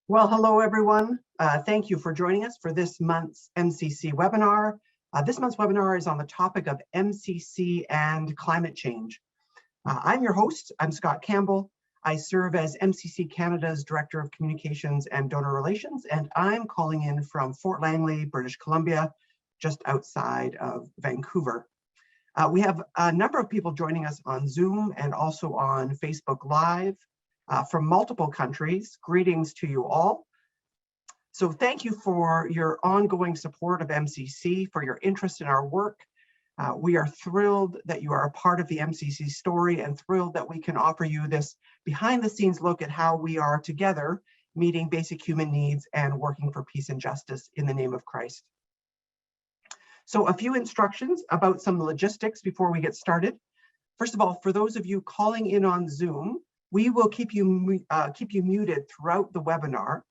Well, hello, everyone. Thank you for joining us for this month's MCC webinar. This month's webinar is on the topic of MCC and climate change. I'm your host. I'm Scott Campbell. I serve as MCC Canada's Director of Communications and Donor Relations, and I'm calling in from Fort Langley, British Columbia, just outside of Vancouver. We have a number of people joining us on Zoom and also on Facebook Live. From multiple countries. Greetings to you all. So thank you for your ongoing support of MCC, for your interest in our work. We are thrilled that you are a part of the MCC story and thrilled that we can offer you this behind the scenes look at how we are together meeting basic human needs and working for peace and justice in the name of Christ. So a few instructions about some logistics before we get started. First of all, for those of you calling in on Zoom, we will keep you muted throughout the webinar.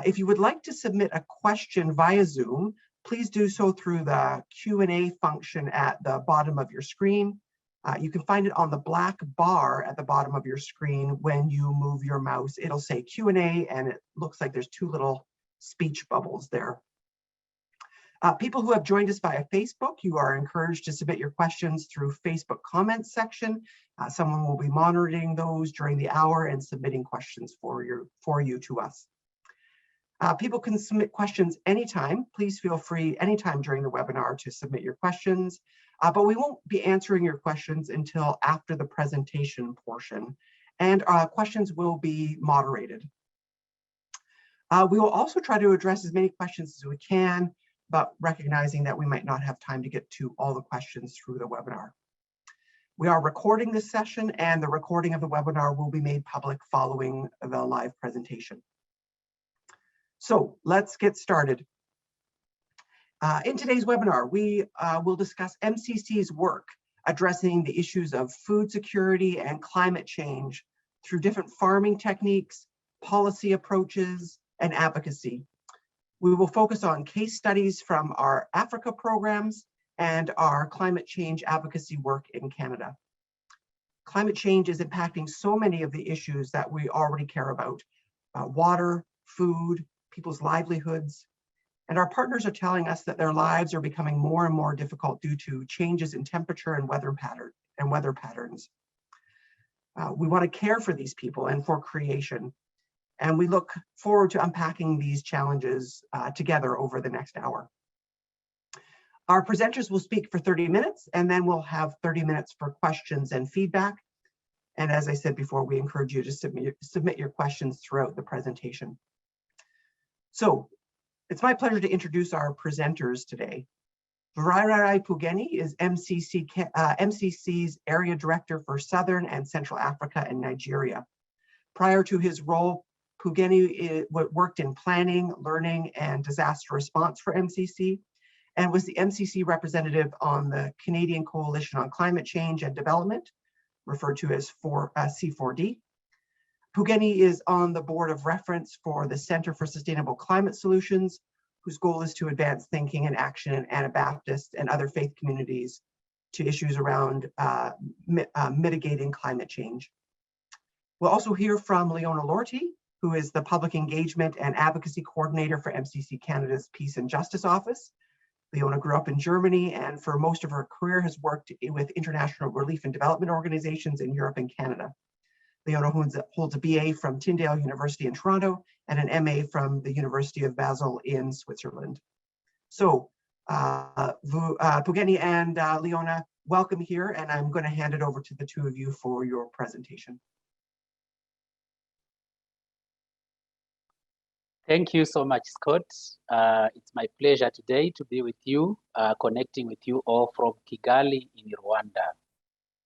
If you would like to submit a question via Zoom, please do so through the Q&A function at the bottom of your screen. You can find it on the black bar at the bottom of your screen. When you move your mouse, it'll say Q&A, and it looks like there's two little speech bubbles there. People who have joined us via Facebook, you are encouraged to submit your questions through Facebook comments section. Someone will be monitoring those during the hour and submitting questions for you to us. People can submit questions anytime. Please feel free anytime during the webinar to submit your questions, but we won't be answering your questions until after the presentation portion, and questions will be moderated. We will also try to address as many questions as we can, but recognizing that we might not have time to get to all the questions through the webinar. We are recording this session, and the recording of the webinar will be made public following the live presentation. So let's get started. In today's webinar, we will discuss MCC's work addressing the issues of food security and climate change through different farming techniques, policy approaches, and advocacy. We will focus on case studies from our Africa programs and our climate change advocacy work in Canada. Climate change is impacting so many of the issues that we already care about: water, food, people's livelihoods. And our partners are telling us that their lives are becoming more and more difficult due to changes in temperature and weather patterns. We want to care for these people and for creation. And we look forward to unpacking these challenges together over the next hour. Our presenters will speak for 30 minutes, and then we'll have 30 minutes for questions and feedback. And as I said before, we encourage you to submit your questions throughout the presentation. So it's my pleasure to introduce our presenters today. Vurayayi Pugeni is MCC's Area Director for Southern and Central Africa and Nigeria. Prior to his role, Pugeni worked in planning, learning, and disaster response for MCC, and was the MCC representative on the Canadian Coalition on Climate Change and Development, referred to as C4D. Pugeni is on the board of reference for the Center for Sustainable Climate Solutions, whose goal is to advance thinking and action in Anabaptist and other faith communities to issues around mitigating climate change. We'll also hear from Leona Lortie, who is the Public Engagement and Advocacy Coordinator for MCC Canada's Peace and Justice Office. Leona grew up in Germany and for most of her career has worked with international relief and development organizations in Europe and Canada. Leona holds a BA from Tyndale University in Toronto and an MA from the University of Basel in Switzerland. So Pugeni and Leona, welcome here, and I'm going to hand it over to the two of you for your presentation. Thank you so much, Scott. It's my pleasure today to be with you, connecting with you all from Kigali in Rwanda.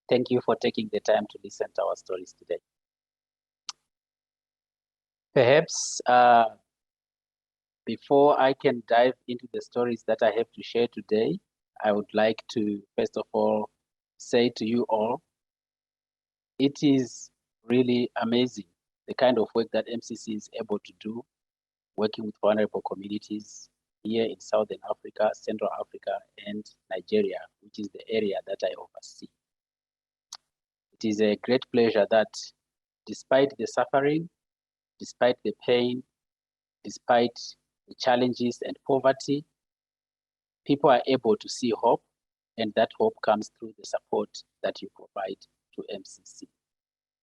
Thank you for taking the time to listen to our stories today. Perhaps before I can dive into the stories that I have to share today, I would like to, first of all, say to you all, it is really amazing the kind of work that MCC is able to do, working with vulnerable communities here in Southern Africa, Central Africa, and Nigeria, which is the area that I oversee. It is a great pleasure that despite the suffering, despite the pain, despite the challenges and poverty, people are able to see hope, and that hope comes through the support that you provide to MCC.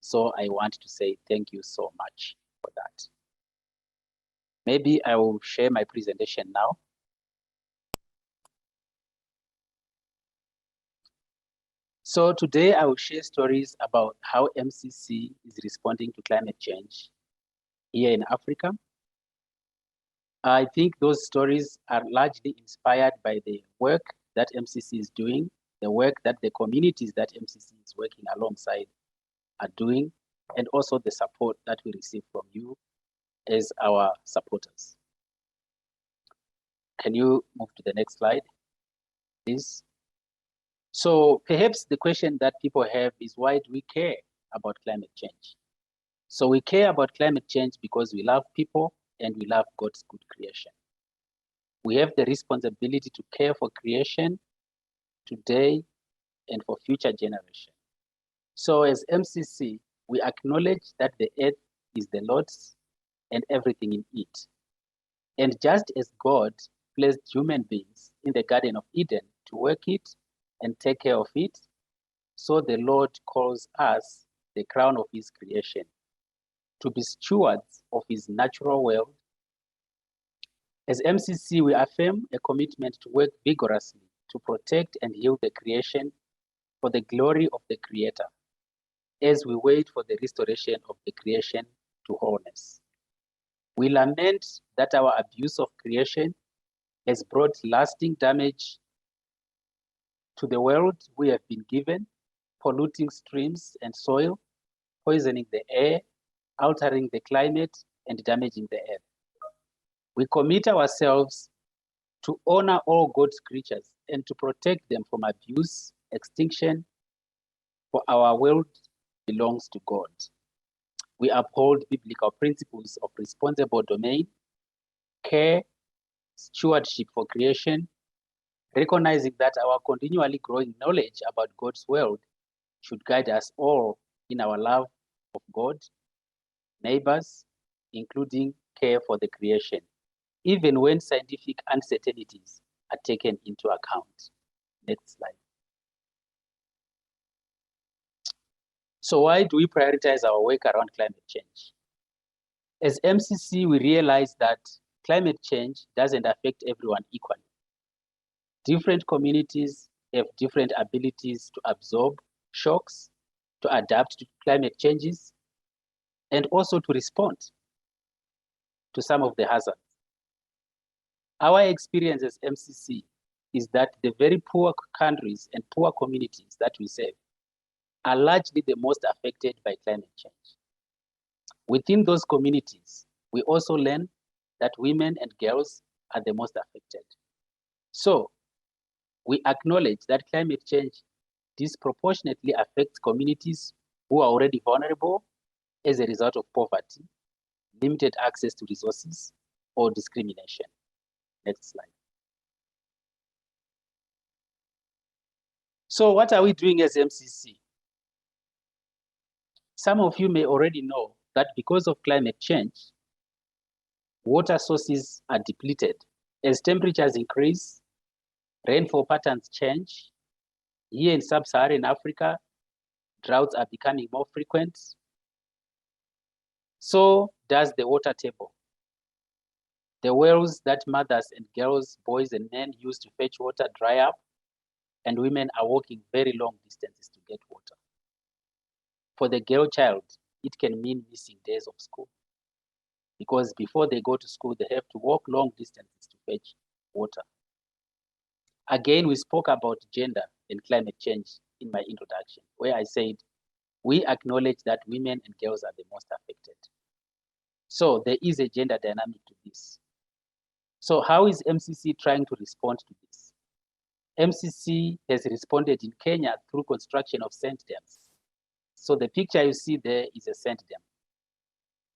So I want to say thank you so much for that. Maybe I will share my presentation now. So today I will share stories about how MCC is responding to climate change here in Africa. I think those stories are largely inspired by the work that MCC is doing, the work that the communities that MCC is working alongside are doing, and also the support that we receive from you as our supporters. Can you move to the next slide, please? So perhaps the question that people have is, why do we care about climate change? So we care about climate change because we love people and we love God's good creation. We have the responsibility to care for creation today and for future generations. So as MCC, we acknowledge that the earth is the Lord's and everything in it. And just as God placed human beings in the Garden of Eden to work it and take care of it, so the Lord calls us, the crown of his creation, to be stewards of his natural world. As MCC, we affirm a commitment to work vigorously to protect and heal the creation for the glory of the Creator, as we wait for the restoration of the creation to wholeness. We lament that our abuse of creation has brought lasting damage to the world we have been given, polluting streams and soil, poisoning the air, altering the climate, and damaging the earth. We commit ourselves to honor all God's creatures and to protect them from abuse, extinction, for our world belongs to God. We uphold biblical principles of responsible domain, care, stewardship for creation, recognizing that our continually growing knowledge about God's world should guide us all in our love of God, neighbors, including care for the creation, even when scientific uncertainties are taken into account. Next slide. So why do we prioritize our work around climate change? As MCC, we realize that climate change doesn't affect everyone equally. Different communities have different abilities to absorb shocks, to adapt to climate changes, and also to respond to some of the hazards. Our experience as MCC is that the very poor countries and poor communities that we serve are largely the most affected by climate change. Within those communities, we also learn that women and girls are the most affected. So we acknowledge that climate change disproportionately affects communities who are already vulnerable as a result of poverty, limited access to resources, or discrimination. Next slide. So what are we doing as MCC? Some of you may already know that because of climate change, water sources are depleted. As temperatures increase, rainfall patterns change. Here in sub-Saharan Africa, droughts are becoming more frequent. So does the water table. The wells that mothers and girls, boys and men use to fetch water dry up, and women are walking very long distances to get water. For the girl child, it can mean missing days of school, because before they go to school, they have to walk long distances to fetch water. Again, we spoke about gender and climate change in my introduction, where I said, we acknowledge that women and girls are the most affected. So there is a gender dynamic to this. So how is MCC trying to respond to this? MCC has responded in Kenya through construction of sand dams. So the picture you see there is a sand dam.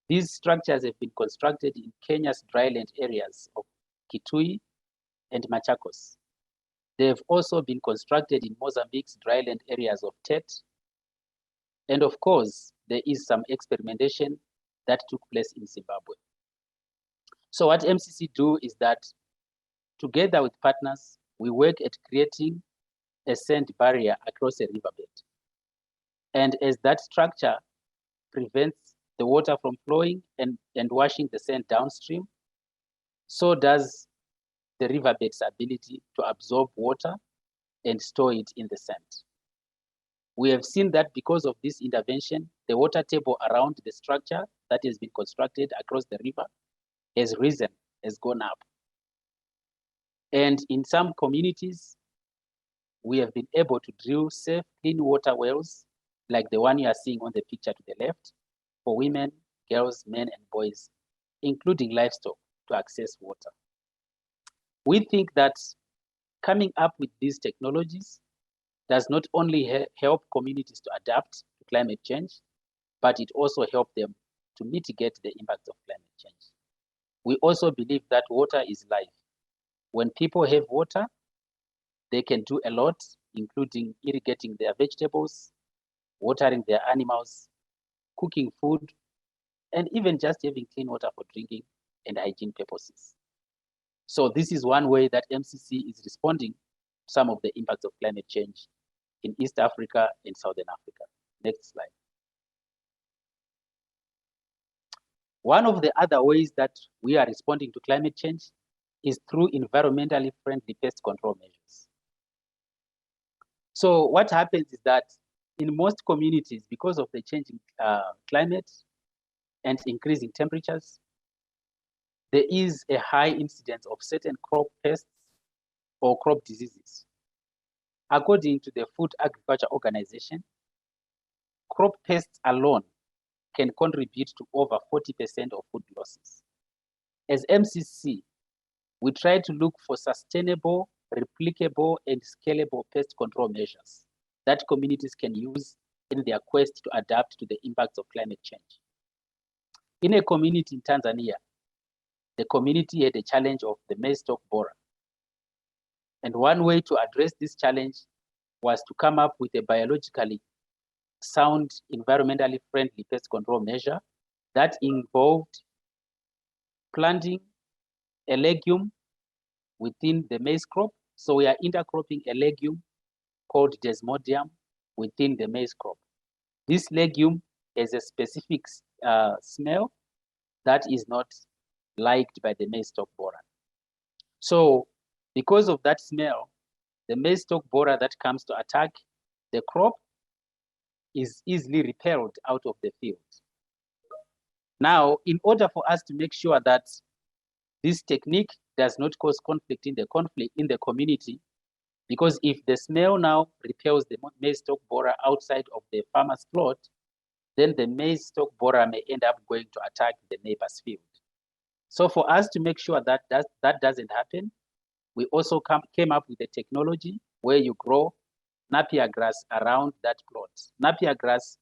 These structures have been constructed in Kenya's dryland areas of Kitui and Machakos. They have also been constructed in Mozambique's dryland areas of Tet. And of course, there is some experimentation that took place in Zimbabwe. So what MCC do is that together with partners, we work at creating a sand barrier across a riverbed. And as that structure prevents the water from flowing and washing the sand downstream, so does the riverbed's ability to absorb water and store it in the sand. We have seen that because of this intervention, the water table around the structure that has been constructed across the river has risen, has gone up. And in some communities, we have been able to drill safe, clean water wells, like the one you are seeing on the picture to the left, for women, girls, men, and boys, including livestock, to access water. We think that coming up with these technologies does not only help communities to adapt to climate change, but it also helps them to mitigate the impact of climate change. We also believe that water is life. When people have water, they can do a lot, including irrigating their vegetables, watering their animals, cooking food, and even just having clean water for drinking and hygiene purposes. So this is one way that MCC is responding to some of the impacts of climate change in East Africa and Southern Africa. Next slide. One of the other ways that we are responding to climate change is through environmentally friendly pest control measures. So what happens is that in most communities, because of the changing climate and increasing temperatures, there is a high incidence of certain crop pests or crop diseases. According to the Food Agriculture Organization, crop pests alone can contribute to over 40% of food losses. As MCC, we try to look for sustainable, replicable, and scalable pest control measures that communities can use in their quest to adapt to the impacts of climate change. In a community in Tanzania, the community had a challenge of the maize stalk borer. And one way to address this challenge was to come up with a biologically sound, environmentally friendly pest control measure that involved planting a legume within the maize crop. So we are intercropping a legume called Desmodium within the maize crop. This legume has a specific smell that is not liked by the maize stalk borer. So because of that smell, the maize stalk borer that comes to attack the crop is easily repelled out of the field. Now, in order for us to make sure that this technique does not cause conflict in the community, because if the smell now repels the maize stalk borer outside of the farmer's plot, then the maize stalk borer may end up going to attack the neighbor's field. So for us to make sure that that doesn't happen, we also came up with a technology where you grow napier grass around that plot. Napier grass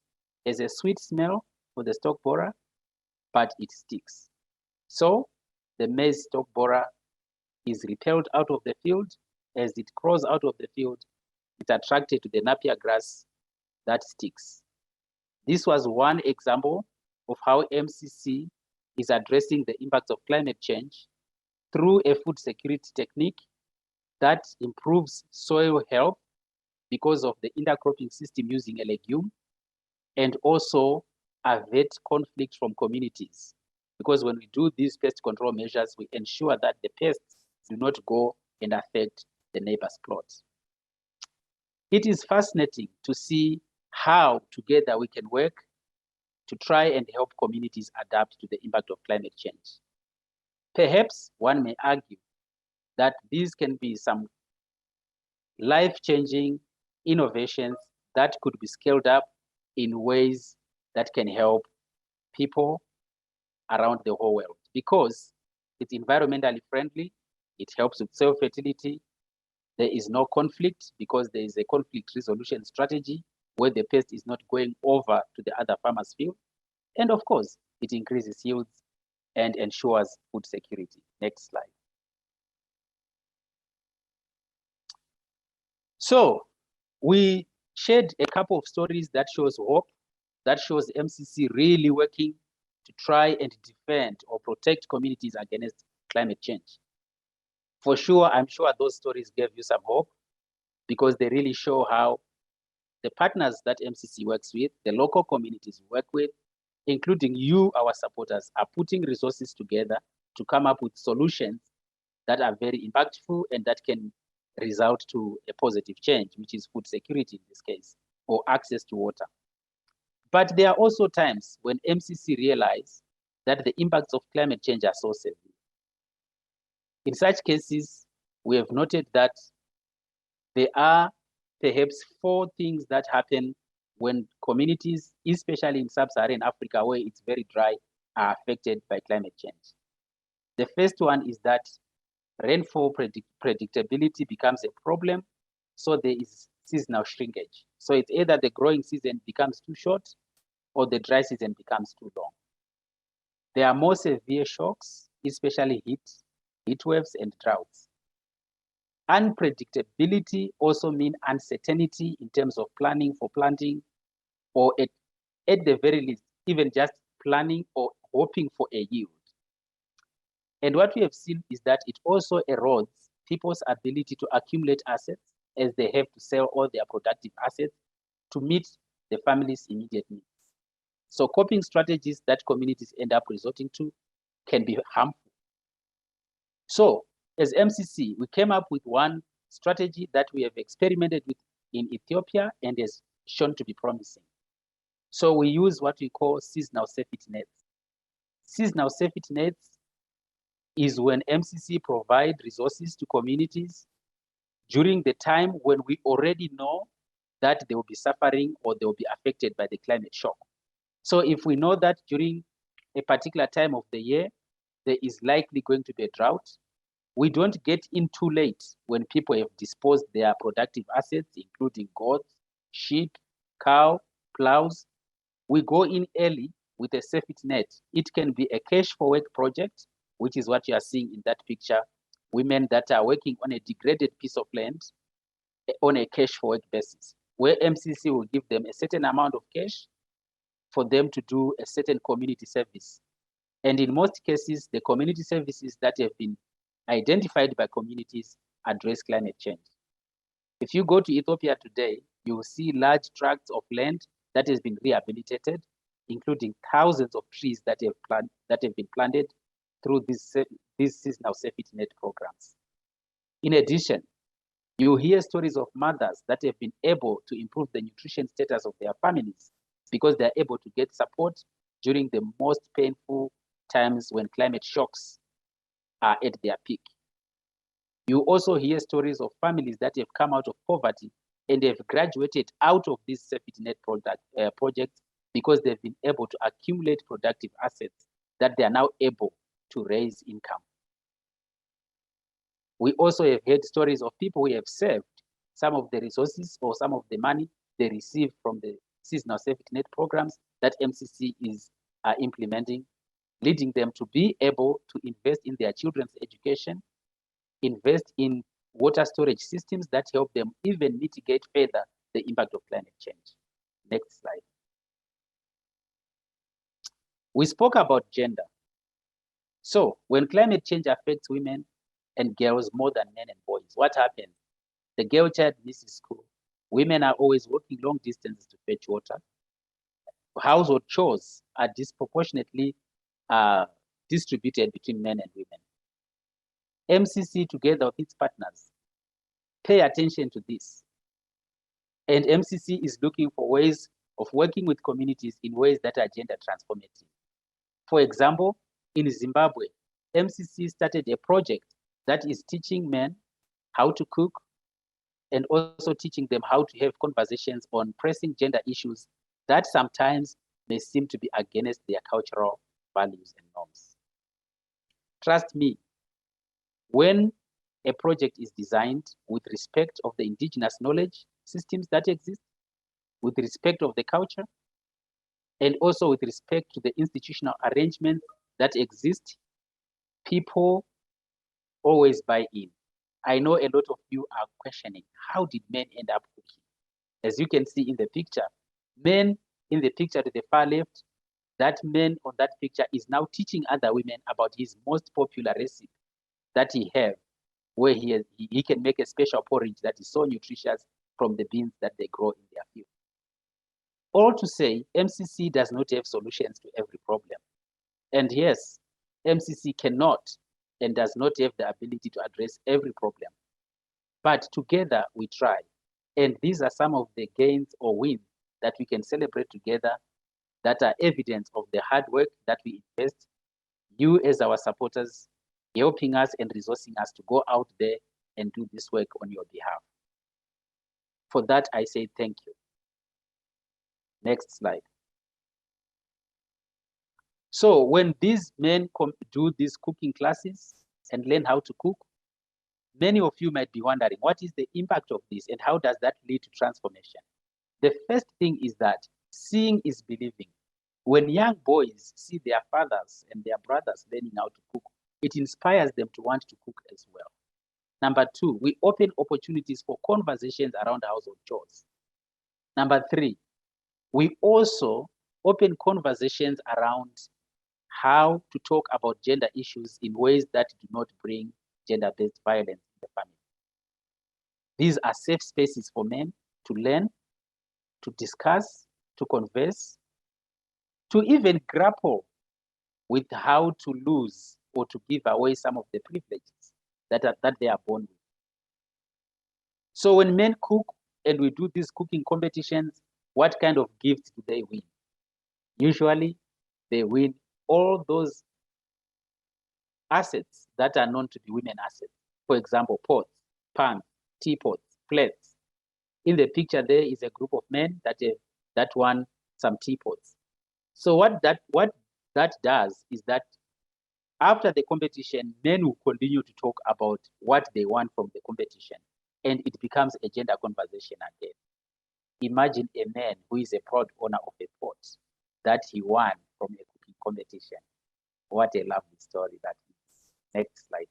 has a sweet smell for the stalk borer, but it sticks. So the maize stalk borer is repelled out of the field. As it crawls out of the field, it's attracted to the napier grass that sticks. This was one example of how MCC is addressing the impacts of climate change through a food security technique that improves soil health because of the intercropping system using a legume, and also avert conflict from communities. Because when we do these pest control measures, we ensure that the pests do not go and affect the neighbor's plots. It is fascinating to see how together we can work to try and help communities adapt to the impact of climate change. Perhaps one may argue that these can be some life-changing innovations that could be scaled up in ways that can help people around the whole world, because it's environmentally friendly, it helps with self-fertility, there is no conflict because there is a conflict resolution strategy where the pest is not going over to the other farmer's field, and of course, it increases yields and ensures food security. Next slide. So we shared a couple of stories that shows hope, that shows MCC really working to try and defend or protect communities against climate change. For sure, I'm sure those stories gave you some hope because they really show how the partners that MCC works with, the local communities we work with, including you, our supporters, are putting resources together to come up with solutions that are very impactful and that can result to a positive change, which is food security in this case, or access to water. But there are also times when MCC realize that the impacts of climate change are so severe. In such cases, we have noted that there are perhaps 4 things that happen when communities, especially in sub-Saharan Africa, where it's very dry, are affected by climate change. The first one is that rainfall predictability becomes a problem, so there is seasonal shrinkage. So it's either the growing season becomes too short or the dry season becomes too long. There are more severe shocks, especially heat waves and droughts. Unpredictability also means uncertainty in terms of planning for planting, or at the very least, even just planning or hoping for a yield. And what we have seen is that it also erodes people's ability to accumulate assets as they have to sell all their productive assets to meet the family's immediate needs. So coping strategies that communities end up resorting to can be harmful. So as MCC, we came up with one strategy that we have experimented with in Ethiopia and has shown to be promising. So we use what we call seasonal safety nets. Seasonal safety nets is when MCC provide resources to communities during the time when we already know that they will be suffering or they will be affected by the climate shock. So if we know that during a particular time of the year, there is likely going to be a drought, we don't get in too late when people have disposed their productive assets, including goats, sheep, cow, plows. We go in early with a safety net. It can be a cash for work project, which is what you are seeing in that picture. Women that are working on a degraded piece of land on a cash for work basis, where MCC will give them a certain amount of cash for them to do a certain community service. And in most cases, the community services that have been identified by communities address climate change. If you go to Ethiopia today, you will see large tracts of land that has been rehabilitated, including thousands of trees that have been planted through these seasonal safety net programs. In addition, you hear stories of mothers that have been able to improve the nutrition status of their families because they're able to get support during the most painful times when climate shocks are at their peak. You also hear stories of families that have come out of poverty and have graduated out of these safety net projects because they've been able to accumulate productive assets that they are now able to raise income. We also have heard stories of people who have saved some of the resources or some of the money they receive from the seasonal safety net programs that MCC is implementing, leading them to be able to invest in their children's education, invest in water storage systems that help them even mitigate further the impact of climate change. Next slide. We spoke about gender. So when climate change affects women and girls more than men and boys, what happens? The girl child misses school. Women are always walking long distances to fetch water. Household chores are disproportionately distributed between men and women. MCC, together with its partners, pay attention to this. And MCC is looking for ways of working with communities in ways that are gender transformative. For example, in Zimbabwe, MCC started a project that is teaching men how to cook and also teaching them how to have conversations on pressing gender issues that sometimes may seem to be against their cultural values and norms. Trust me, when a project is designed with respect of the indigenous knowledge systems that exist, with respect of the culture, and also with respect to the institutional arrangements that exist, people always buy in. I know a lot of you are questioning, how did men end up cooking? As you can see in the picture, men in the picture to the far left that man on that picture is now teaching other women about his most popular recipe that he have, where he can make a special porridge that is so nutritious from the beans that they grow in their field. All to say, MCC does not have solutions to every problem. And yes, MCC cannot and does not have the ability to address every problem. But together we try. And these are some of the gains or wins that we can celebrate together that are evidence of the hard work that we invest, you as our supporters, helping us and resourcing us to go out there and do this work on your behalf. For that, I say thank you. Next slide. So when these men do these cooking classes and learn how to cook, many of you might be wondering, what is the impact of this and how does that lead to transformation? The first thing is that seeing is believing. When young boys see their fathers and their brothers learning how to cook, it inspires them to want to cook as well. Number two, we open opportunities for conversations around household chores. Number three, we also open conversations around how to talk about gender issues in ways that do not bring gender-based violence in the family. These are safe spaces for men to learn, to discuss, to converse, to even grapple with how to lose or to give away some of the privileges that they are born with. So when men cook and we do these cooking competitions, what kind of gifts do they win? Usually, they win all those assets that are known to be women assets. For example, pots, pans, teapots, plates. In the picture there is a group of men that won some teapots. So what that does is that after the competition, men will continue to talk about what they want from the competition, and it becomes a gender conversation again. Imagine a man who is a proud owner of a pot that he won from a cooking competition. What a lovely story that is. Next slide,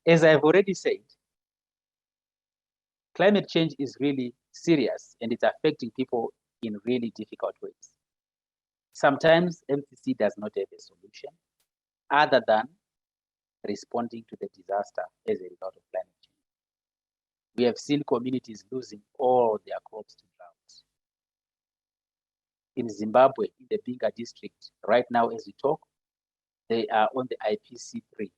please. As I've already said, climate change is really serious and it's affecting people in really difficult ways. Sometimes MCC does not have a solution other than responding to the disaster as a result of climate change. We have seen communities losing all their crops to drought. In Zimbabwe, in the Binga district, right now as we talk, they are on the IPC3.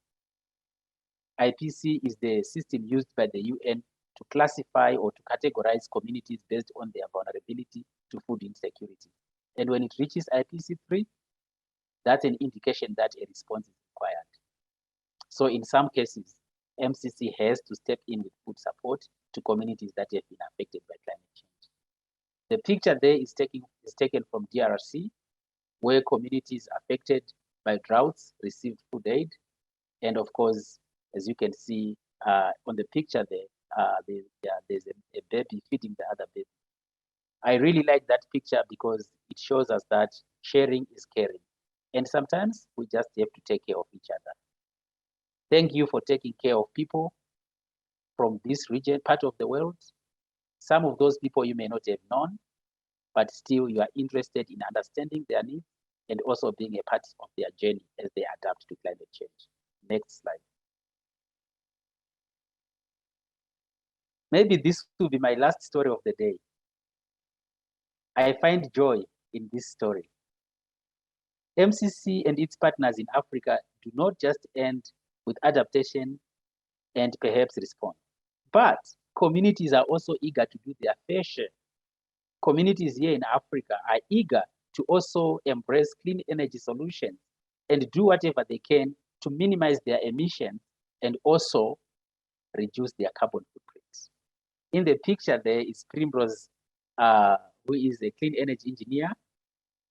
IPC is the system used by the UN to classify or to categorize communities based on their vulnerability to food insecurity. And when it reaches IPC3, that's an indication that a response is required. So in some cases, MCC has to step in with food support to communities that have been affected by climate change. The picture there is taken from DRC, where communities affected by droughts received food aid. And of course, as you can see on the picture there, there's a baby feeding the other baby. I really like that picture because it shows us that sharing is caring. And sometimes we just have to take care of each other. Thank you for taking care of people from this region, part of the world. Some of those people you may not have known, but still you are interested in understanding their needs and also being a part of their journey as they adapt to climate change. Next slide. Maybe this will be my last story of the day. I find joy in this story. MCC and its partners in Africa do not just end with adaptation and perhaps respond, but communities are also eager to do their fair share. Communities here in Africa are eager to also embrace clean energy solutions and do whatever they can to minimize their emissions and also reduce their carbon footprints. In the picture there is Primrose, who is a clean energy engineer,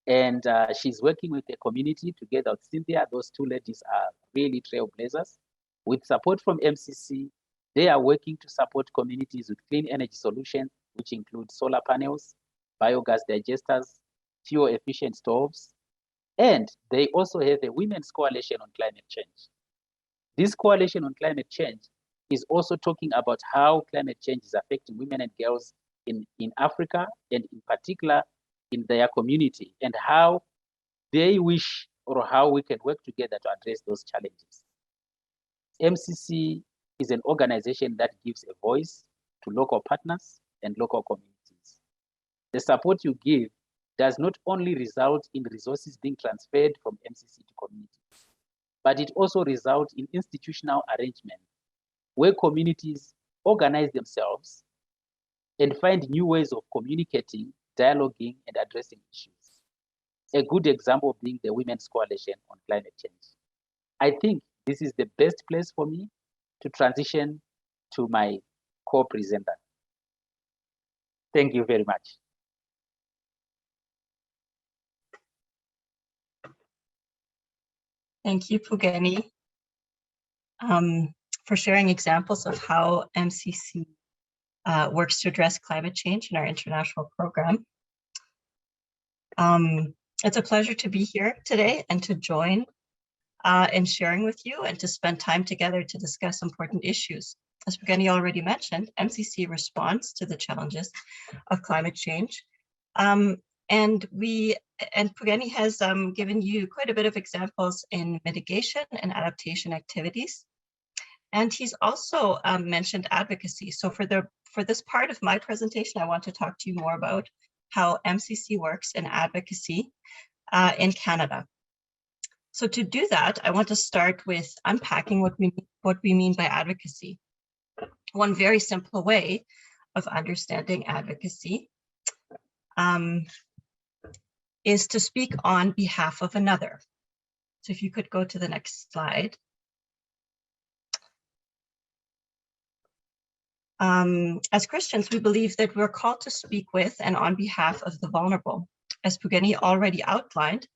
and she's working with the community together with Cynthia. Those two ladies are really trailblazers. With support from MCC, they are working to support communities with clean energy solutions, which include solar panels, biogas digesters, fuel-efficient stoves, and they also have a Women's Coalition on Climate Change. This coalition on climate change is also talking about how climate change is affecting women and girls in Africa, and in particular in their community, and how they wish or how we can work together to address those challenges. MCC is an organization that gives a voice to local partners and local communities. The support you give does not only result in resources being transferred from MCC to communities, but it also results in institutional arrangements where communities organize themselves and find new ways of communicating, dialoguing, and addressing issues. A good example being the Women's Coalition on Climate Change. I think this is the best place for me to transition to my co-presenter. Thank you very much. Thank you, Pugeni, for sharing examples of how MCC works to address climate change in our international program. It's a pleasure to be here today and to join in sharing with you and to spend time together to discuss important issues. As Pugeni already mentioned, MCC responds to the challenges of climate change. And Pugeni has given you quite a bit of examples in mitigation and adaptation activities. And he's also mentioned advocacy. So for this part of my presentation, I want to talk to you more about how MCC works in advocacy in Canada. So to do that, I want to start with unpacking what we mean by advocacy. One very simple way of understanding advocacy is to speak on behalf of another. So if you could go to the next slide. As Christians, we believe that we're called to speak with and on behalf of the vulnerable. As Pugeni already outlined,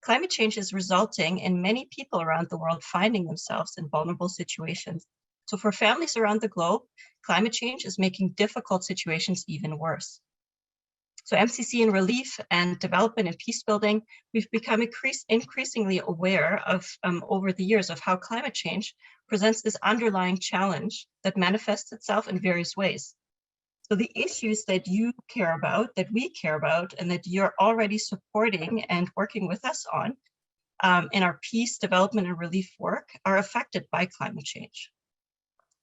climate change is resulting in many people around the world finding themselves in vulnerable situations. So for families around the globe, climate change is making difficult situations even worse. So MCC in relief and development and peace building, we've become increasingly aware of over the years of how climate change presents this underlying challenge that manifests itself in various ways. So the issues that you care about, that we care about, and that you're already supporting and working with us on in our peace, development, and relief work are affected by climate change.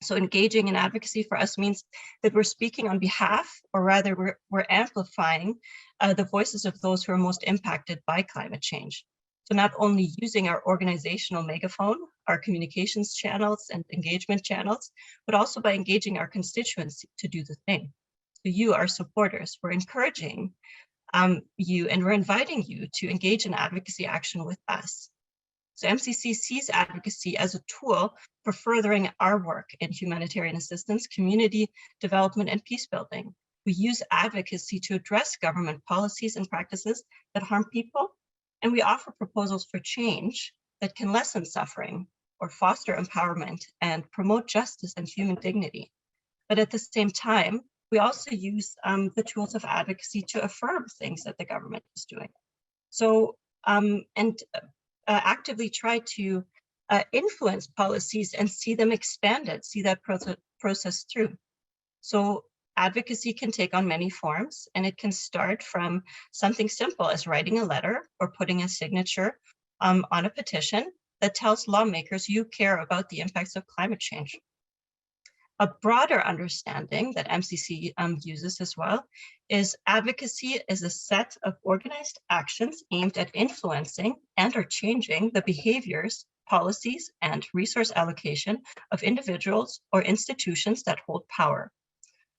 So engaging in advocacy for us means that we're speaking on behalf, or rather we're amplifying the voices of those who are most impacted by climate change. So not only using our organizational megaphone, our communications channels and engagement channels, but also by engaging our constituents to do the same. So you, our supporters, we're encouraging you and we're inviting you to engage in advocacy action with us. So MCC sees advocacy as a tool for furthering our work in humanitarian assistance, community development, and peace building. We use advocacy to address government policies and practices that harm people, and we offer proposals for change that can lessen suffering or foster empowerment and promote justice and human dignity. But at the same time, we also use the tools of advocacy to affirm things that the government is doing. So, actively try to influence policies and see them expanded, see that process through. So advocacy can take on many forms, and it can start from something simple as writing a letter or putting a signature on a petition that tells lawmakers you care about the impacts of climate change. A broader understanding that MCC uses as well is advocacy is a set of organized actions aimed at influencing and or changing the behaviors, policies, and resource allocation of individuals or institutions that hold power.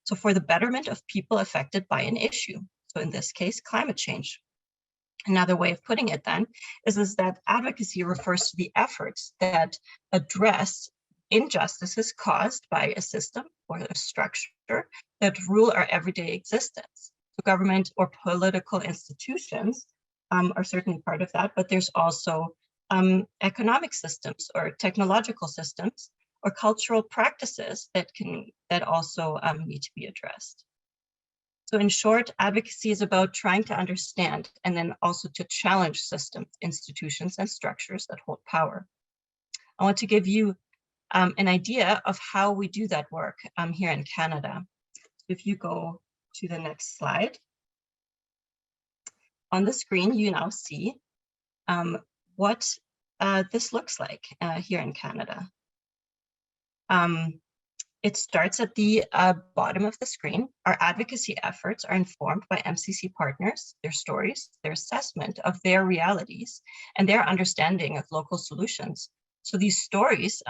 So for the betterment of people affected by an issue. So in this case, climate change. Another way of putting it then is that advocacy refers to the efforts that address injustices caused by a system or a structure that rule our everyday existence. So government or political institutions are certainly part of that, but there's also economic systems or technological systems or cultural practices that also need to be addressed. So in short, advocacy is about trying to understand and then also to challenge systems, institutions, and structures that hold power. I want to give you an idea of how we do that work here in Canada. If you go to the next slide. On the screen, you now see what this looks like here in Canada. It starts at the bottom of the screen. Our advocacy efforts are informed by MCC partners, their stories, their assessment of their realities, and their understanding of local solutions. So these stories,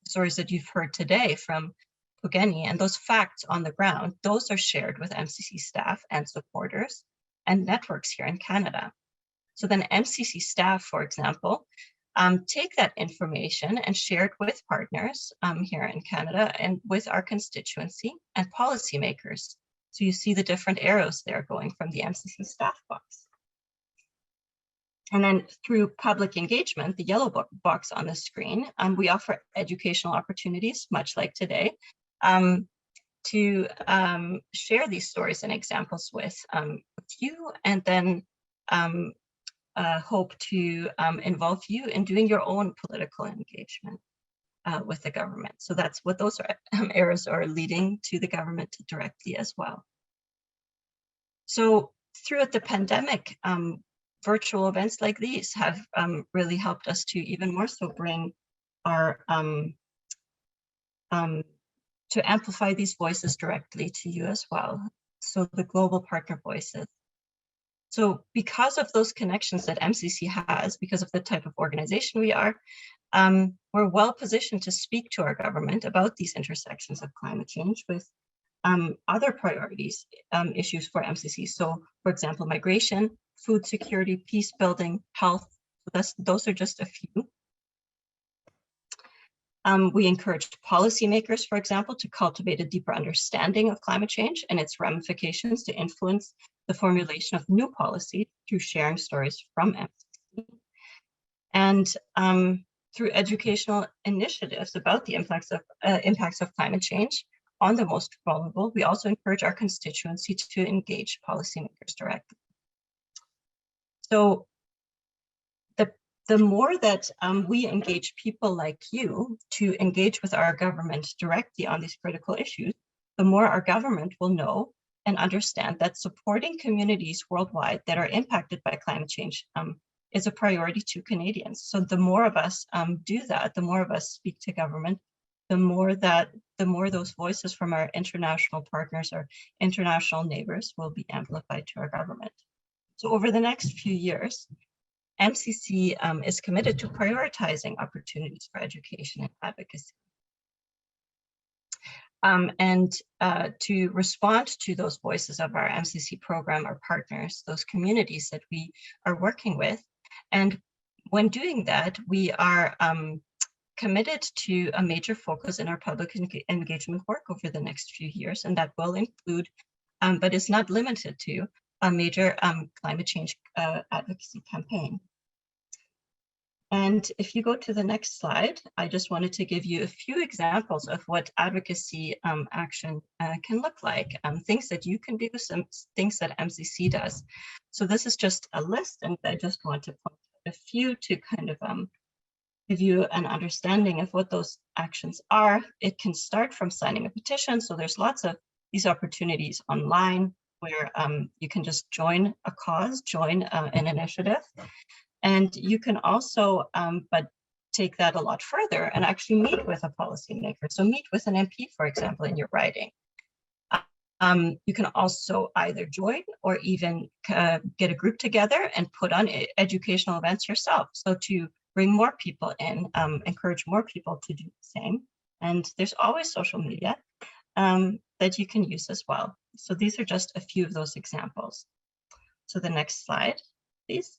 stories that you've heard today from Pugeni, and those facts on the ground, those are shared with MCC staff and supporters and networks here in Canada. So then MCC staff, for example, take that information and share it with partners here in Canada and with our constituency and policymakers. So you see the different arrows there going from the MCC staff box. And then through public engagement, the yellow box on the screen, we offer educational opportunities, much like today, to share these stories and examples with you, and then hope to involve you in doing your own political engagement with the government. So that's what those arrows are leading to the government directly as well. So throughout the pandemic, virtual events like these have really helped us to even more so bring our to amplify these voices directly to you as well. So the global partner voices. So because of those connections that MCC has, because of the type of organization we are, we're well positioned to speak to our government about these intersections of climate change with other priorities, issues for MCC. So for example, migration, food security, peace building, health, those are just a few. We encouraged policymakers, for example, to cultivate a deeper understanding of climate change and its ramifications to influence the formulation of new policy through sharing stories from MCC. And through educational initiatives about the impacts of climate change on the most vulnerable, we also encourage our constituency to engage policymakers directly. So the more that we engage people like you to engage with our government directly on these critical issues, the more our government will know and understand that supporting communities worldwide that are impacted by climate change is a priority to Canadians. So the more of us do that, the more of us speak to government, the more those voices from our international partners or international neighbors will be amplified to our government. So over the next few years, MCC is committed to prioritizing opportunities for education and advocacy. And to respond to those voices of our MCC program, our partners, those communities that we are working with. And when doing that, we are committed to a major focus in our public engagement work over the next few years. And that will include, but is not limited to, a major climate change advocacy campaign. And if you go to the next slide, I just wanted to give you a few examples of what advocacy action can look like, things that you can do, some things that MCC does. So this is just a list, and I just want to point out a few to kind of give you an understanding of what those actions are. It can start from signing a petition. So there's lots of these opportunities online where you can just join a cause, join an initiative. And you can also, but take that a lot further and actually meet with a policymaker. So meet with an MP, for example, in your riding. You can also either join or even get a group together and put on educational events yourself. So to bring more people in, encourage more people to do the same. And there's always social media that you can use as well. So these are just a few of those examples. So the next slide, please.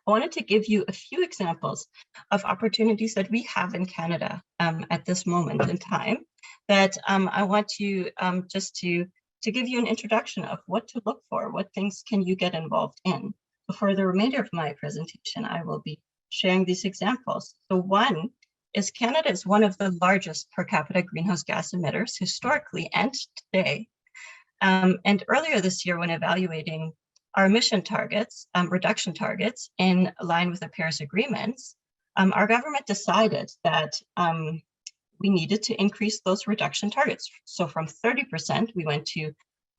I wanted to give you a few examples of opportunities that we have in Canada at this moment in time that I want to just to give you an introduction of what to look for, what things can you get involved in. So for the remainder of my presentation, I will be sharing these examples. So one is Canada is one of the largest per capita greenhouse gas emitters historically and today. And earlier this year, when evaluating our emission targets, reduction targets in line with the Paris agreements, our government decided that we needed to increase those reduction targets. So from 30%, we went to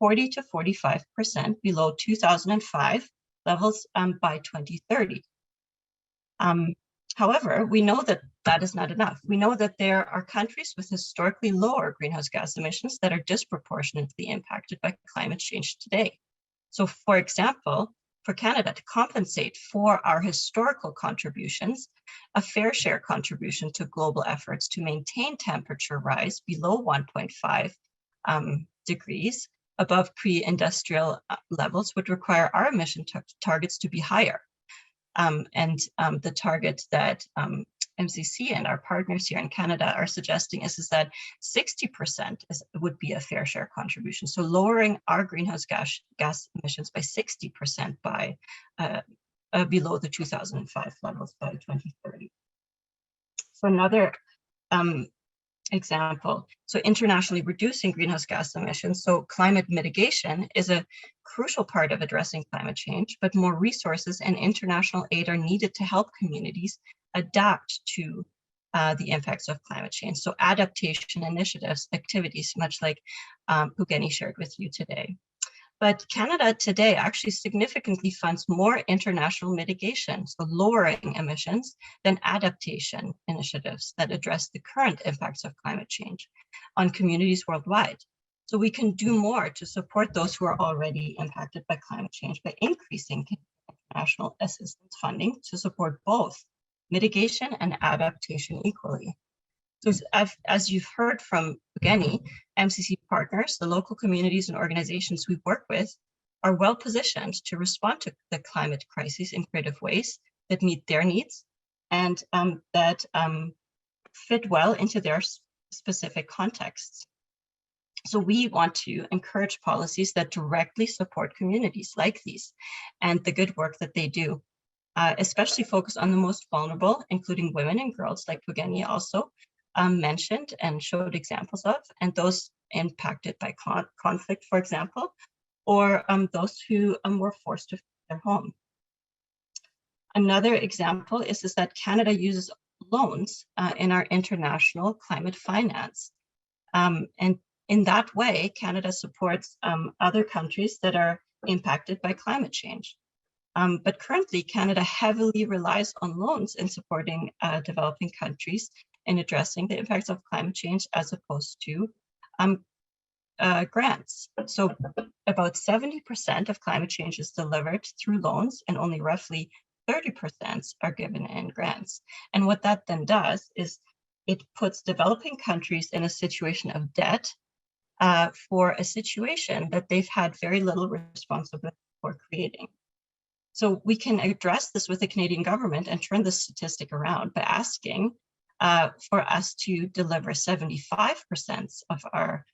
40 to 45% below 2005 levels by 2030. However, we know that that is not enough. We know that there are countries with historically lower greenhouse gas emissions that are disproportionately impacted by climate change today. So, for example, for Canada to compensate for our historical contributions, a fair share contribution to global efforts to maintain temperature rise below 1.5 degrees above pre-industrial levels would require our emission targets to be higher. The target that MCC and our partners here in Canada are suggesting is that 60% would be a fair share contribution. So lowering our greenhouse gas emissions by 60% by below the 2005 levels by 2030. So another example, so internationally reducing greenhouse gas emissions. So climate mitigation is a crucial part of addressing climate change, but more resources and international aid are needed to help communities adapt to the impacts of climate change. So adaptation initiatives, activities, much like Pugeni shared with you today. But Canada today actually significantly funds more international mitigation, so lowering emissions, than adaptation initiatives that address the current impacts of climate change on communities worldwide. So we can do more to support those who are already impacted by climate change by increasing international assistance funding to support both mitigation and adaptation equally. So as you've heard from Pugeni, MCC partners, the local communities and organizations we work with, are well positioned to respond to the climate crisis in creative ways that meet their needs and that fit well into their specific contexts. So we want to encourage policies that directly support communities like these and the good work that they do, especially focus on the most vulnerable, including women and girls, like Pugeni also mentioned and showed examples of, and those impacted by conflict, for example, or those who were forced to flee their home. Another example is that Canada uses loans in our international climate finance. And in that way, Canada supports other countries that are impacted by climate change. But currently, Canada heavily relies on loans in supporting developing countries in addressing the impacts of climate change as opposed to grants. So about 70% of climate change is delivered through loans and only roughly 30% are given in grants. And what that then does is it puts developing countries in a situation of debt for a situation that they've had very little responsibility for creating. So we can address this with the Canadian government and turn the statistic around by asking for us to deliver 75% of our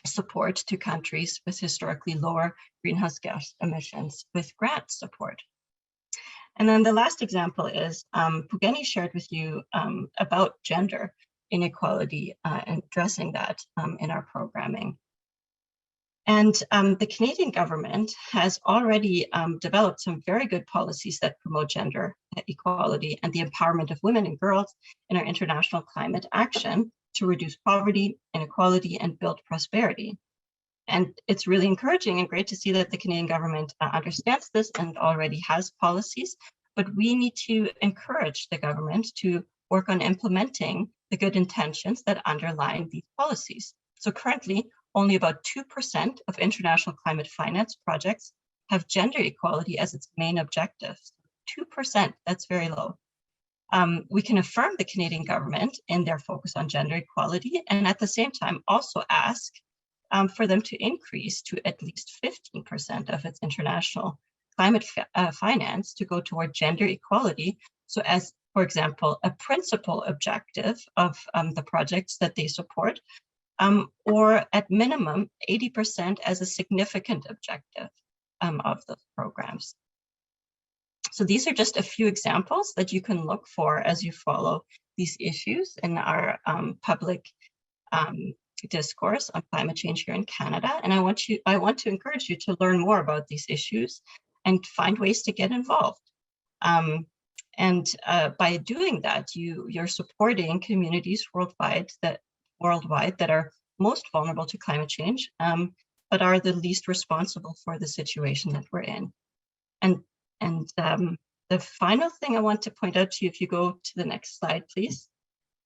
support to countries with historically lower greenhouse gas emissions with grant support. And then the last example is Pugeni shared with you about gender inequality and addressing that in our programming. And the Canadian government has already developed some very good policies that promote gender equality and the empowerment of women and girls in our international climate action to reduce poverty, inequality, and build prosperity. And it's really encouraging and great to see that the Canadian government understands this and already has policies, but we need to encourage the government to work on implementing the good intentions that underlie these policies. So currently, only about 2% of international climate finance projects have gender equality as its main objective. 2%, that's very low. We can affirm the Canadian government in their focus on gender equality and at the same time also ask for them to increase to at least 15% of its international climate finance to go toward gender equality. So as, for example, a principal objective of the projects that they support, or at minimum 80% as a significant objective of those programs. So these are just a few examples that you can look for as you follow these issues in our public discourse on climate change here in Canada. And I want to encourage you to learn more about these issues and find ways to get involved. By doing that, you're supporting communities worldwide that are most vulnerable to climate change, but are the least responsible for the situation that we're in. And the final thing I want to point out to you, if you go to the next slide, please,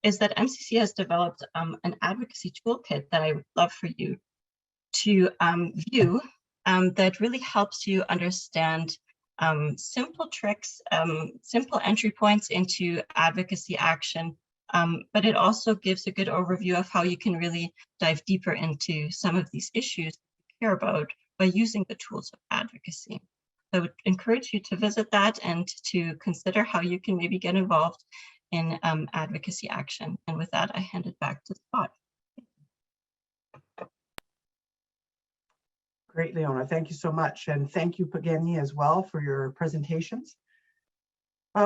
is that MCC has developed an advocacy toolkit that I would love for you to view that really helps you understand simple tricks, simple entry points into advocacy action, but it also gives a good overview of how you can really dive deeper into some of these issues you care about by using the tools of advocacy. I would encourage you to visit that and to consider how you can maybe get involved in advocacy action. And with that, I hand it back to Scott. Great, Leona, thank you so much. And thank you, Pugeni, as well for your presentations.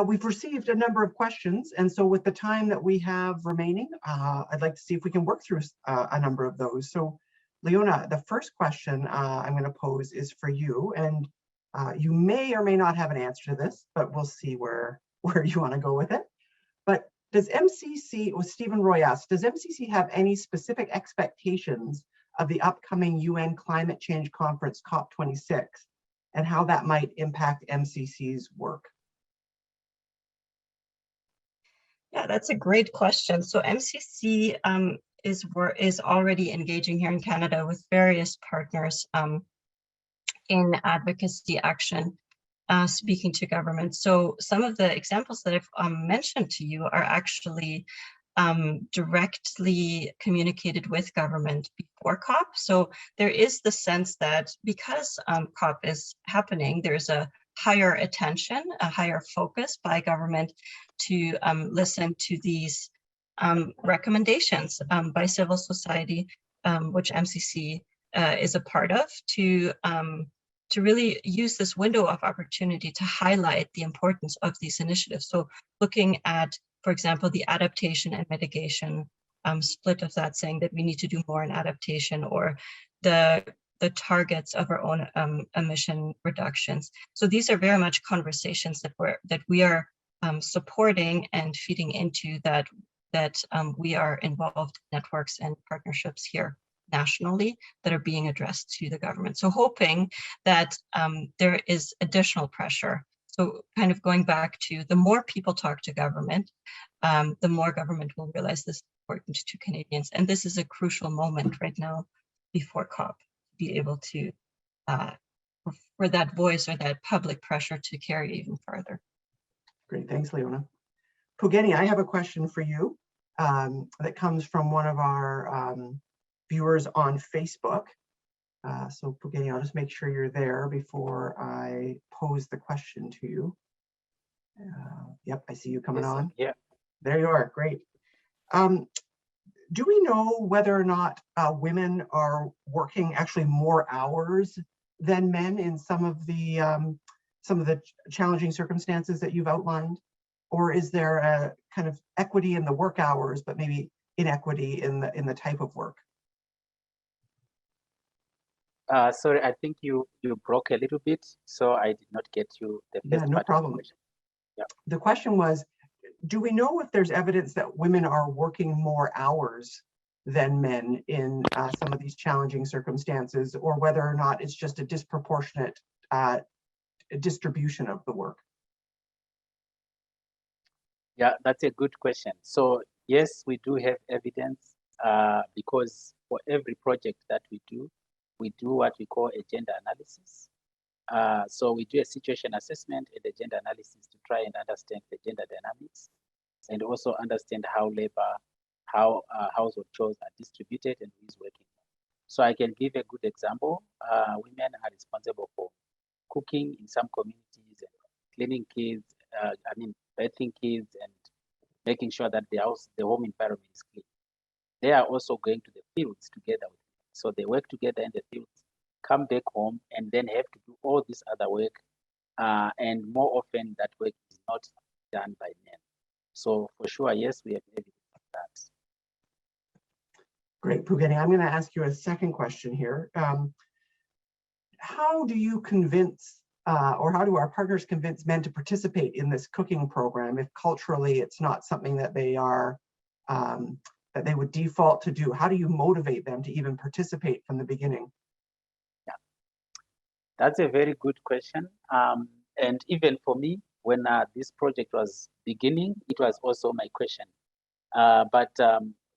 We've received a number of questions, and so with the time that we have remaining, I'd like to see if we can work through a number of those. So, Leona, the first question I'm going to pose is for you, and you may or may not have an answer to this, but we'll see where you want to go with it. But does MCC, with Stephen Roy asked, does MCC have any specific expectations of the upcoming UN Climate Change Conference, COP26, and how that might impact MCC's work? Yeah, that's a great question. So MCC is already engaging here in Canada with various partners in advocacy action, speaking to government. So some of the examples that I've mentioned to you are actually directly communicated with government before COP. So there is the sense that because COP is happening, there's a higher attention, a higher focus by government to listen to these recommendations by civil society, which MCC is a part of, to really use this window of opportunity to highlight the importance of these initiatives. So looking at, for example, the adaptation and mitigation split of that, saying that we need to do more in adaptation, or the targets of our own emission reductions. So these are very much conversations that we are supporting and feeding into, that we are involved in networks and partnerships here nationally that are being addressed to the government. So hoping that there is additional pressure. So kind of going back to, the more people talk to government, the more government will realize this is important to Canadians. And this is a crucial moment right now before COP, to be able to, for that voice or that public pressure to carry even further. Great, thanks, Leona. Pugeni, I have a question for you that comes from one of our viewers on Facebook. So Pugeni, I'll just make sure you're there before I pose the question to you. Yep, I see you coming on. Yeah. There you are, great. Do we know whether or not women are working actually more hours than men in some of the challenging circumstances that you've outlined? Or is there a kind of equity in the work hours, but maybe inequity in the type of work? Sorry, I think you broke a little bit, so I did not get you the first Yeah, no part problem. of the question. Yeah. The question was, do we know if there's evidence that women are working more hours than men in some of these challenging circumstances, or whether or not it's just a disproportionate distribution of the work? Yeah, that's a good question. So yes, we do have evidence because for every project that we do what we call a gender analysis. So we do a situation assessment and a gender analysis to try and understand the gender dynamics, and also understand how household chores are distributed and who is working. So I can give a good example. Women are responsible for cooking in some communities, and cleaning kids, bathing kids, and making sure that the home environment is clean. They are also going to the fields together with them. So they work together in the fields, come back home, and then have to do all this other work. And more often that work is not done by men. So for sure, yes, we have evidence of that. Great, Pugeni. I'm going to ask you a second question here. How do you convince, or how do our partners convince men to participate in this cooking program if culturally it's not something that they are that they would default to do? How do you motivate them to even participate from the beginning? Yeah, that's a very good question. And even for me, when this project was beginning, it was also my question. But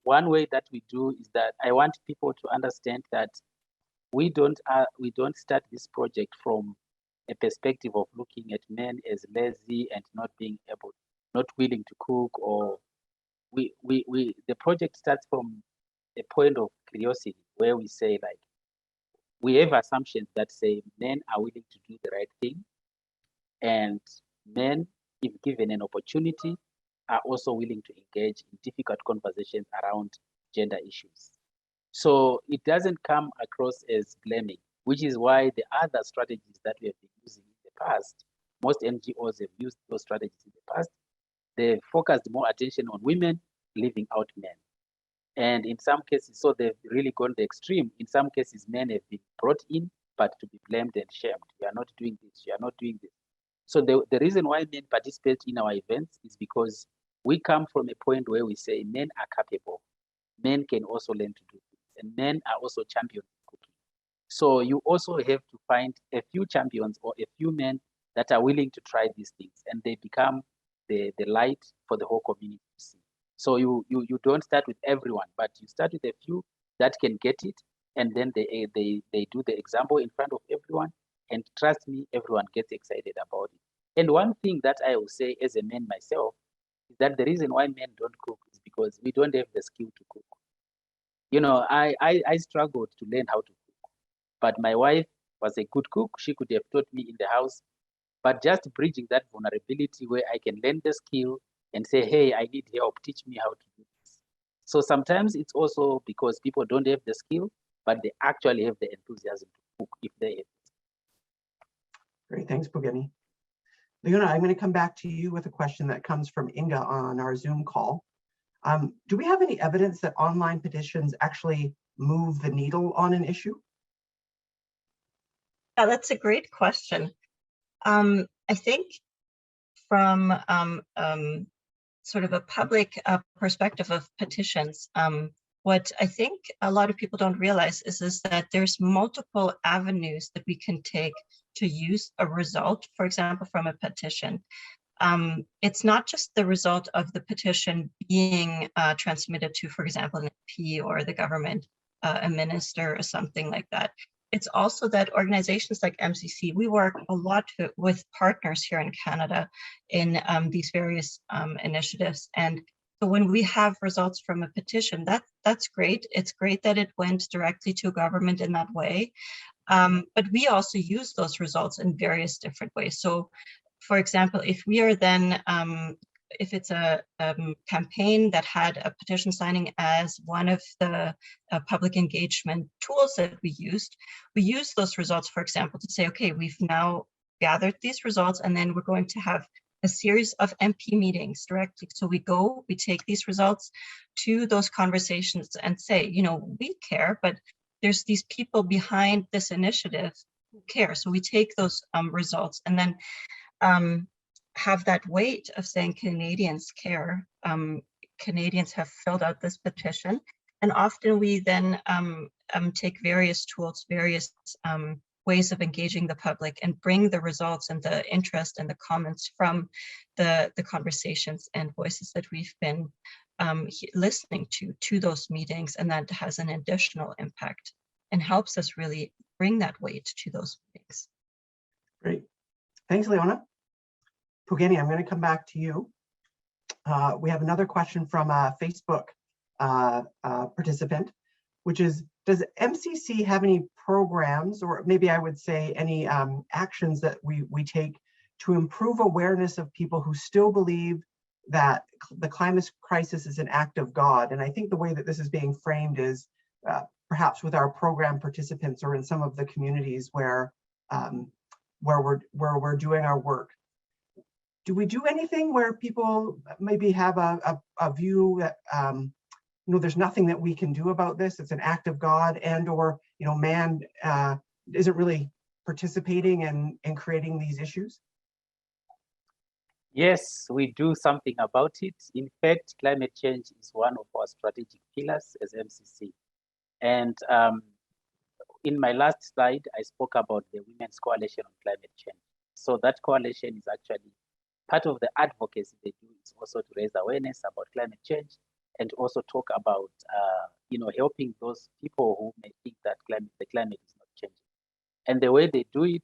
one way that we do is that I want people to understand that we don't start this project from a perspective of looking at men as lazy and not willing to cook, or the project starts from a point of curiosity where we say, like, we have assumptions that say men are willing to do the right thing, and men, if given an opportunity, are also willing to engage in difficult conversations around gender issues. So it doesn't come across as blaming, which is why the other strategies that we have been using in the past, most NGOs have used those strategies in the past. They've focused more attention on women, leaving out men. And in some cases, so they've really gone the extreme. In some cases, men have been brought in, but to be blamed and shamed. You are not doing this, you are not doing this. So the reason why men participate in our events is because we come from a point where we say men are capable. Men can also learn to do things, and men are also champions in cooking. So you also have to find a few champions or a few men that are willing to try these things, and they become the light for the whole community to see. So you don't start with everyone, but you start with a few that can get it, and then they do the example in front of everyone, and trust me, everyone gets excited about it. And one thing that I will say as a man myself is that the reason why men don't cook is because we don't have the skill to cook. You know, I struggled to learn how to cook, but my wife was a good cook. She could have taught me in the house, but just bridging that vulnerability where I can learn the skill and say, hey, I need help, teach me how to do this. So sometimes it's also because people don't have the skill, but they actually have the enthusiasm to cook if they have it. Great, thanks, Pugeni. Leona, I'm going to come back to you with a question that comes from Inga on our Zoom call. Do we have any evidence that online petitions actually move the needle on an issue? Yeah, that's a great question. I think from sort of a public perspective of petitions, what I think a lot of people don't realize is that there's multiple avenues that we can take to use a result, for example, from a petition. It's not just the result of the petition being transmitted to, for example, an MP or the government, a minister or something like that. It's also that organizations like MCC, we work a lot with partners here in Canada in these various initiatives. And so when we have results from a petition, that's great. It's great that it went directly to government in that way. But we also use those results in various different ways. So for example, if we are then, if it's a campaign that had a petition signing as one of the public engagement tools that we use those results, for example, to say, okay, we've now gathered these results, and then we're going to have a series of MP meetings directly. So we take these results to those conversations and say, you know, we care, but there's these people behind this initiative who care. So we take those results and then have that weight of saying Canadians care. Canadians have filled out this petition, and often we then take various tools, various ways of engaging the public, and bring the results and the interest and the comments from the conversations and voices that we've been listening to those meetings, and that has an additional impact and helps us really bring that weight to those meetings. Great. Thanks, Leona. Pugeni, I'm going to come back to you. We have another question from a Facebook participant, which is, does MCC have any programs, or maybe I would say any actions that we take to improve awareness of people who still believe that the climate crisis is an act of God? And I think the way that this is being framed is perhaps with our program participants or in some of the communities where we're doing our work. Do we do anything where people maybe have a view that you know, there's nothing that we can do about this, it's an act of God, and or, you know, man isn't really participating in creating these issues? Yes, we do something about it. In fact, climate change is one of our strategic pillars as MCC. And in my last slide, I spoke about the Women's Coalition on Climate Change. So that coalition is actually part of the advocacy they do is also to raise awareness about climate change and also talk about, helping those people who may think that the climate is not changing. And the way they do it,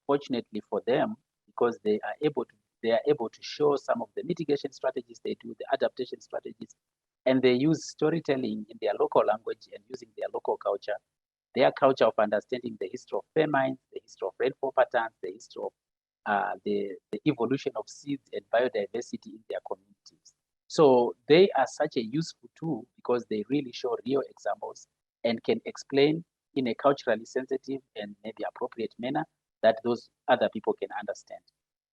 fortunately for them, because they are able to show some of the mitigation strategies they do, the adaptation strategies, and they use storytelling in their local language and using their local culture, their culture of understanding the history of famines, the history of rainfall patterns, the history of the evolution of seeds and biodiversity in their communities. So they are such a useful tool because they really show real examples and can explain in a culturally sensitive and maybe appropriate manner that those other people can understand.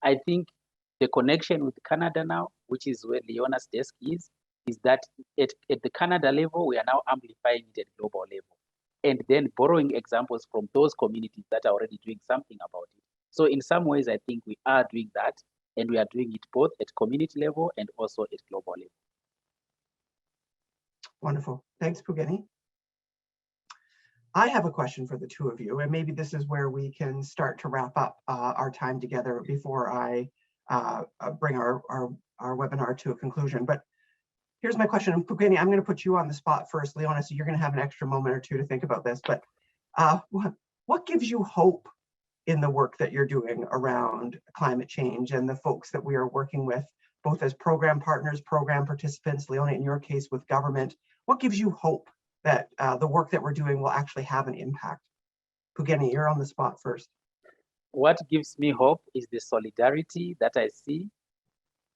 I think the connection with Canada now, which is where Leona's desk is that at the Canada level, we are now amplifying it at global level and then borrowing examples from those communities that are already doing something about it. So in some ways, I think we are doing that, and we are doing it both at community level and also at global level. Wonderful. Thanks, Pugeni. I have a question for the two of you, and maybe this is where we can start to wrap up our time together before I bring our webinar to a conclusion. But here's my question. And Pugeni, I'm going to put you on the spot first. Leona, so you're going to have an extra moment or two to think about this. But what gives you hope in the work that you're doing around climate change and the folks that we are working with, both as program partners, program participants, Leona, in your case with government? What gives you hope that the work that we're doing will actually have an impact? Pugeni, you're on the spot first. What gives me hope is the solidarity that I see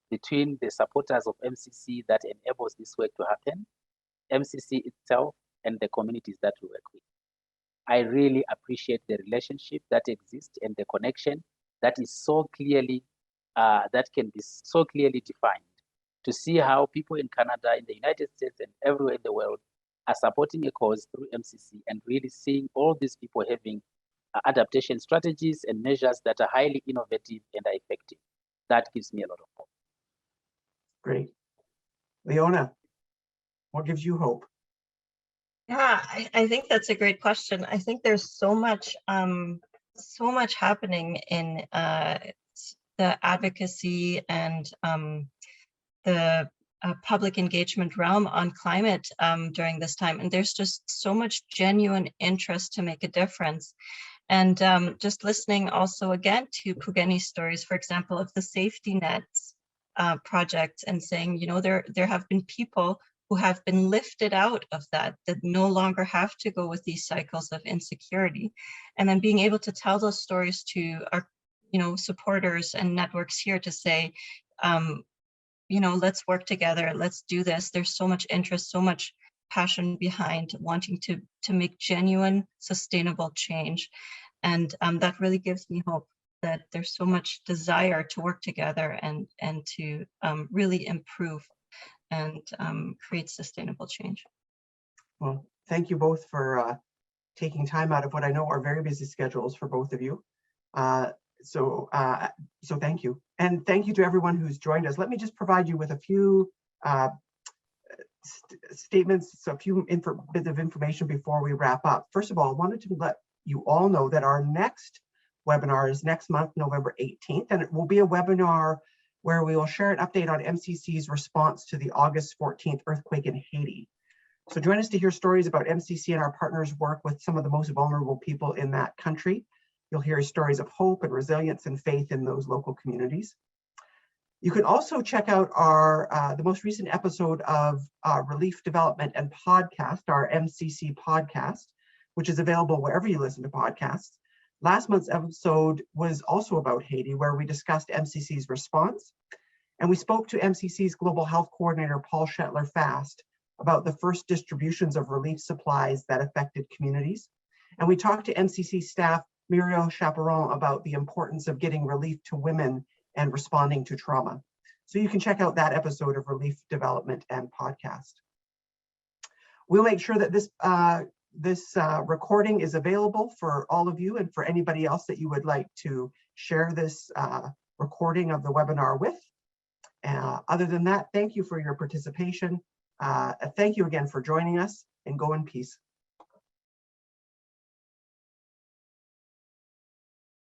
between the supporters of MCC that enables this work to happen, MCC itself, and the communities that we work with. I really appreciate the relationship that exists and the connection that is so clearly, that can be so clearly defined. To see how people in Canada, in the United States, and everywhere in the world are supporting a cause through MCC and really seeing all these people having adaptation strategies and measures that are highly innovative and are effective. That gives me a lot of hope. Great. Leona, what gives you hope? Yeah, I think that's a great question. I think there's so much happening in the advocacy and the public engagement realm on climate during this time. And there's just so much genuine interest to make a difference. And just listening also again to Pugeni's stories, for example, of the safety nets project, and saying, there have been people who have been lifted out of that no longer have to go with these cycles of insecurity. And then being able to tell those stories to our, supporters and networks here to say, let's work together, let's do this. There's so much interest, so much passion behind wanting to make genuine, sustainable change. And that really gives me hope that there's so much desire to work together and to really improve and create sustainable change. Well, thank you both for taking time out of what I know are very busy schedules for both of you. So thank you. And thank you to everyone who's joined us. Let me just provide you with a few statements, so a few bits of information before we wrap up. First of all, I wanted to let you all know that our next webinar is next month, November 18th, and it will be a webinar where we will share an update on MCC's response to the August 14th earthquake in Haiti. So join us to hear stories about MCC and our partners' work with some of the most vulnerable people in that country. You'll hear stories of hope and resilience and faith in those local communities. You can also check out our the most recent episode of Relief Development and Podcast, our MCC podcast, which is available wherever you listen to podcasts. Last month's episode was also about Haiti, where we discussed MCC's response. And we spoke to MCC's Global Health Coordinator, Paul Shetler-Fast, about the first distributions of relief supplies that affected communities. And we talked to MCC staff, Muriel Chaperon, about the importance of getting relief to women and responding to trauma. So you can check out that episode of Relief Development and Podcast. We'll make sure that this recording is available for all of you and for anybody else that you would like to share this recording of the webinar with. Other than that, thank you for your participation. Thank you again for joining us, and go in peace.